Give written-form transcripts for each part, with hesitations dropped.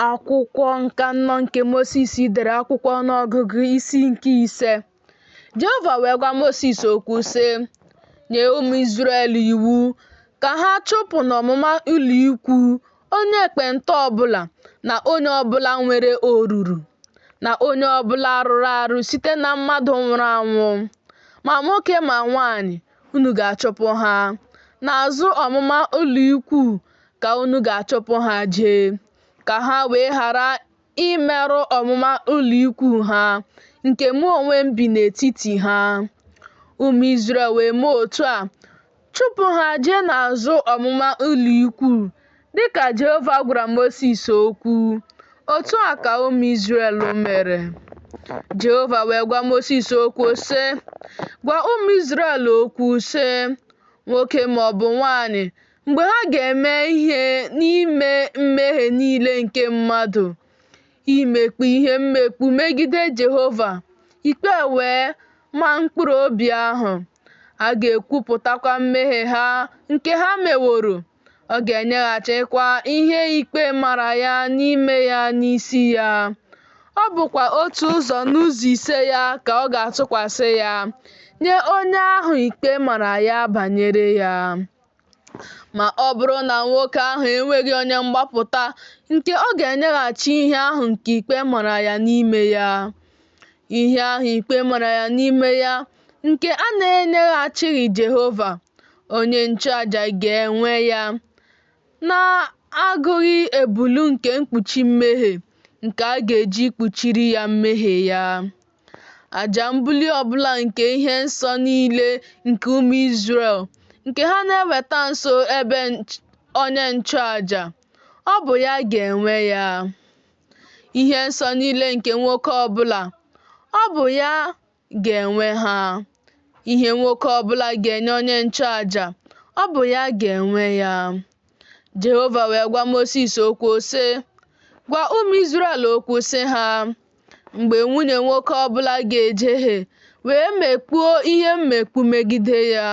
Akwụkwọ Nkà Anọ nke Mosis dere akwụkwọ ọnụọgụgụ isi nke 5. Jehova wee gwa Mosis okwu sị, nye ụmụ Izrel iwu ka ha chụpụ n'ọmụma ụlọ ikwu onye ekpenta ọbụla na onye ọbụla nwere oruru na onye ọbụla rụrụ arụ site na mmadụ nwụrụ anwụ, ma nwoke ma nwanyị, unu ga-achụpụ ha. N'azụ ọmụma ụlọ ikwu ka unu ga-achụpụ ha jee, ka ha wee ghara imerụ ọmụma ụlọ ikwu ha, nke mụ onwe m bi n'etiti ha. Ụmụ Izrel wee mee otu a, chụpụ ha jee n'azụ ọmụma ụlọ ikwu, dịka Jehova gwara Mosis okwu. Otu a ka ụmụ Izrel mere. Jehova wee gwa Mosis okwu sị, gwa ụmụ Izrel okwu sị, nwoke maọbụ nwanyị, mgbe ha ga-eme ihe n'ime mmehie niile nke mmadụ, imekpu ihe mmekpu megide Jehova, ikpe wee maa mkpụrụ obi ahụ, a ga-ekwupụtakwa mmehie ha nke ha meworo. Ọ ga-enyeghachikwa ihe ikpe mara ya n'ime ya n'isi ya. Ọ bụkwa otu ụzọ n'ụzọ ise ya ka ọ ga-atụkwasị ya nye onye ahụ ikpe mara ya banyere ya. Ma ọ bụrụ na nwoke ahụ enweghị onye mgbapụta nke ọ ga-enyeghachi ihe ahụ nke ikpe mara ya n'ime ya, ihe ahụ ikpe mara ya n'ime ya nke a na-enyeghachighị Jehova, onye nchụaja ga-enwe ya, na-agụghị ebulu nke mkpuchi mmehie nke a ga-eji kpuchiri ya mmehie ya. Àjà mbuli ọbụla nke ihe nsọ niile nke ụmụ Izrel nke ha na-eweta nso ebe onye nchụaja, ọ bụ ya ga-enwe ya. Ihe nsọ niile nke nwoke ọbụla, ọ bụ ya ga-enwe ha. Ihe nwoke ọbụla ga-enye onye nchụaja, ọ bụ ya ga-enwe ya. Jehova wee gwa Mosis okwu sị, gwa ụmụ Izrel okwu sị ha, mgbe nwunye nwoke ọbụla ga-ejehie wee mekpuo ihe mmekpu megide ya,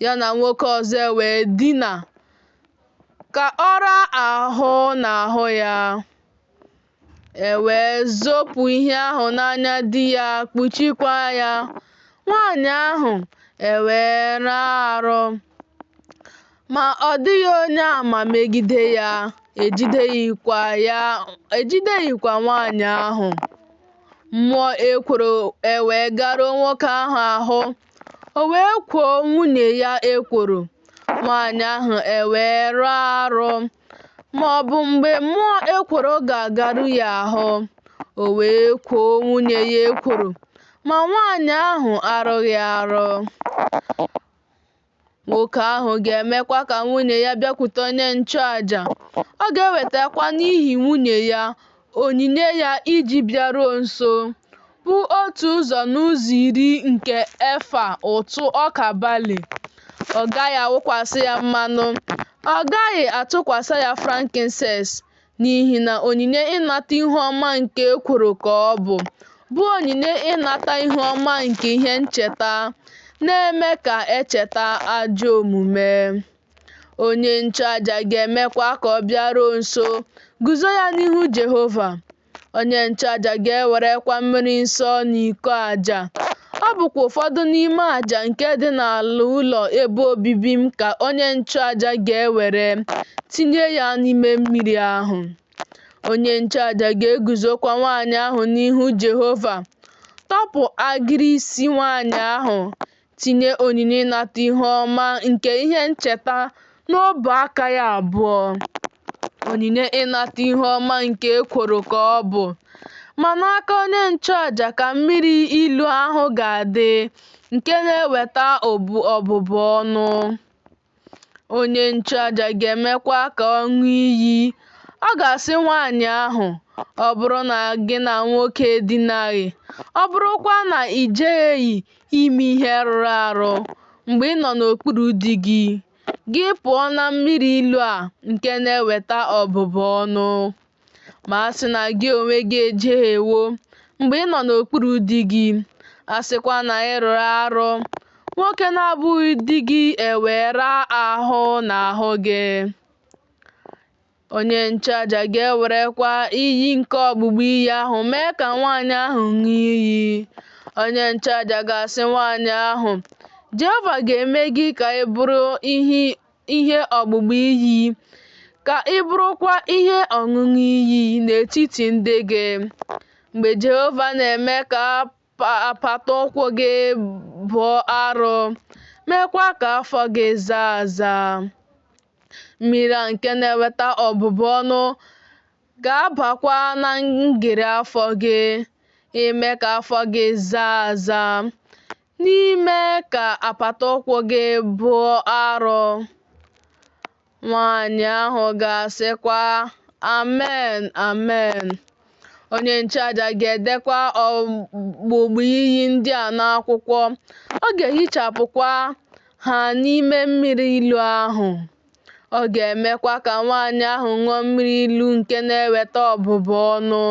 ya na nwoke ọzọ wee dina, ka ọ raa ahụ n'ahụ ya, wee zopụ ihe ahụ n'anya di ya, kpuchikwa ya, nwanyị ahụ wee raa arụ, ma ọ dịghị onye àmà megide ya, ejideghịkwa nwanyị ahụ. Mmụọ ekworo wee garuo nwoke ahụ ahụ, o wee kwoo nwunye ya ekworo, nwanyị ahụ wee raa arụ, ma ọ bụ mgbe mmụọ ekworo ga-agaru ya ahụ, o wee kwoo nwunye ya ekworo, ma nwanyị ahụ arụghị arụ. Nwoke ahụ ga-emekwa ka nwunye ya bịakwute onye nchụaja. Ọ ga-ewetakwa n'ihi nwunye ya onyinye ya iji bịaruo nso, bụ otu ụzọ n'ụzọ iri nke efa ụtụ ọka balị. Ọ gaghị awụkwasị ya mmanụ, ọ gaghị atụkwasị ya frankincense, n'ihi na onyinye ịnata ihu ọma nke ekworo ka ọ bụ onyinye ịnata ihu ọma nke ihe ncheta, na-eme ka echeta ajọ omume. Onye nchụaja ga-emekwa ka ọ bịaruo nso, guzo ya n'ihu Jehova. Onye nchụaja ga-ewerekwa mmiri nsọ na iko aja. Ọ bụkwa ụfọdụ n'ime aja nke dị n'ala ụlọ ebe obibi m ka onye nchụaja ga-ewere tinye ya n'ime mmiri ahụ. Onye nchụaja ga-eguzokwa nwanyị ahụ n'ihu Jehova, tọpụ agịrị isi nwanyị ahụ, tinye onyinye ịnata ihu ọma nke ihe ncheta n'ọbụ aka ya abụọ. Onyinye ịnata ihu ọma nke ekworo ka ọ bụ, ma n'aka onye nchụaja ka mmiri ilu ahụ ga-adị, nke na-eweta ọbụbụ ọnụ. Onye nchụaja ga-emekwa ka ọ ṅụọ iyi. Ọ ga-asị nwanyị ahụ, ọ bụrụ na gị na nwoke edinaghị, ọ bụrụkwa na i jegheghị ime ihe rụrụ arụ mgbe ị nọ n'okpuru di gị, gị pụọ na mmiri ilu a nke na-eweta ọbụbụ ọnụ. Ma a sị na gị onwe gị ejehiewo mgbe ị nọ n'okpuru di gị, a sịkwa na ị rụrụ arụ, nwoke na-abụghị di gị raa ahụ n'ahụ gị, Onye nchụaja ga-ewerekwa iyi nke ọgbụgba iyi ahụ mee ka nwaanyị ahụ ṅụọ iyi. Onye nchụaja ga-asị nwaanyị ahụ, Jehova ga-eme gị ka ị bụrụ ihe ọgbụgba iyi, ka ị bụrụkwa ihe ọṅụṅụ iyi n'etiti ndị gị. Mgbe Jehova na-eme ka apata ụkwụ gị bụọ arọ, meekwa ka afọ gị zaa aza, mmiri a nke na-eweta ọbụbụ ọnụ ga-abakwa na ngịrị afọ gị, ime ka afọ gị zaa aza, n'ime ka apata ụkwụ gị bụọ arọ. Nwaanyị ahụ ga-asịkwa, Amen, Amen. Onye nchụaja ga-edekwa ọgbụgba iyi ndị a n'akwụkwọ. Ọ ga-ehichapụkwa ha n'ime mmiri ilu ahụ. Ọ ga-emekwa ka nwaanyị ahụ ṅụọ mmiri ilu nke na-eweta ọbụbụ ọnụ.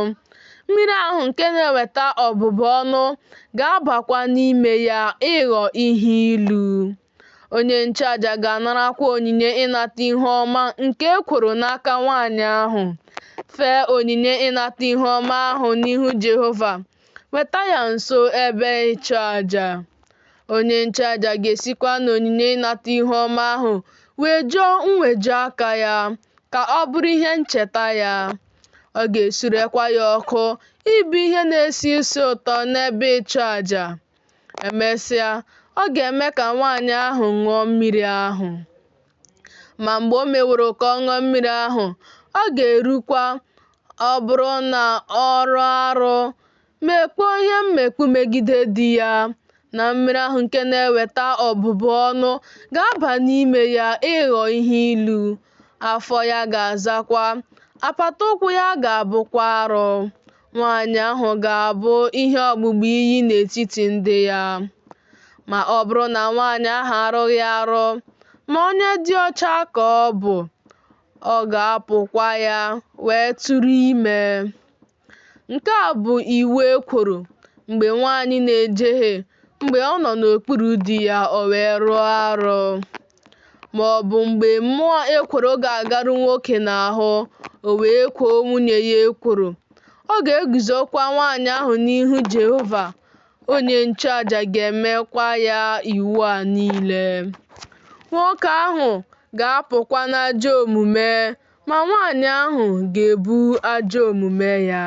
Mmiri ahụ nke na-eweta ọbụbụ ọnụ ga-abakwa n'ime ya ịghọ ihe ilu. Onye nchụaja ga-anarakwa onyinye ịnata ihe ọma nke e kworo n'aka nwaanyị ahụ. Fee onyinye ịnata ihe ọma ahụ n'ihu Jehova, weta ya nso ebe ịchụ aja. Onye nchụaja ga-esikwa n'onyinye ịnata ihe ọma ahụ wejuo mweju aka ya, ka ọ bụrụ ihe ncheta ya. Ọ ga-esurekwa ya ọkụ ịbụ ihe na-esi isi ụtọ n'ebe ịchụ aja. Emesịa, ọ ga-eme ka nwaanyị ahụ ṅụọ mmiri ahụ. Ma mgbe o meworo ka ọ ṅụọ mmiri ahụ, ọ ga-erukwa, ọ bụrụ na ọ rụọ arụ, mekpuo ihe mmekpu megide di ya, na mmiri ahụ nke na-eweta ọbụbụ ọnụ ga-aba n'ime ya ịghọ ihe ilu. Afọ ya ga-azakwa, apata ụkwụ ya ga-abụkwa arọ. Nwaanyị ahụ ga-abụ ihe ọgbụgba iyi n'etiti ndị ya. Ma ọ bụrụ na nwaanyị ahụ arụghị arụ, ma onye dị ọcha ka ọ bụ, ọ ga-apụkwa ya wee tụrụ ime. Nke a bụ iwu e kworo mgbe nwaanyị na-ejehie, mgbe ọ nọ n'okpuru di ya o wee rụọ arụ, ma ọ bụ mgbe mmụọ ekworo ga-agaru nwoke n'ahụ o wee kwoo nwunye ya ekworo. Ọ ga-eguzokwa nwaanyị ahụ n'ihu Jehova. Onye nchụaja ga-emekwa ya iwu a niile. Nwoke ahụ ga-apụkwa n'ajọ omume, ma nwaanyị ahụ ga-ebu ajọ omume ya.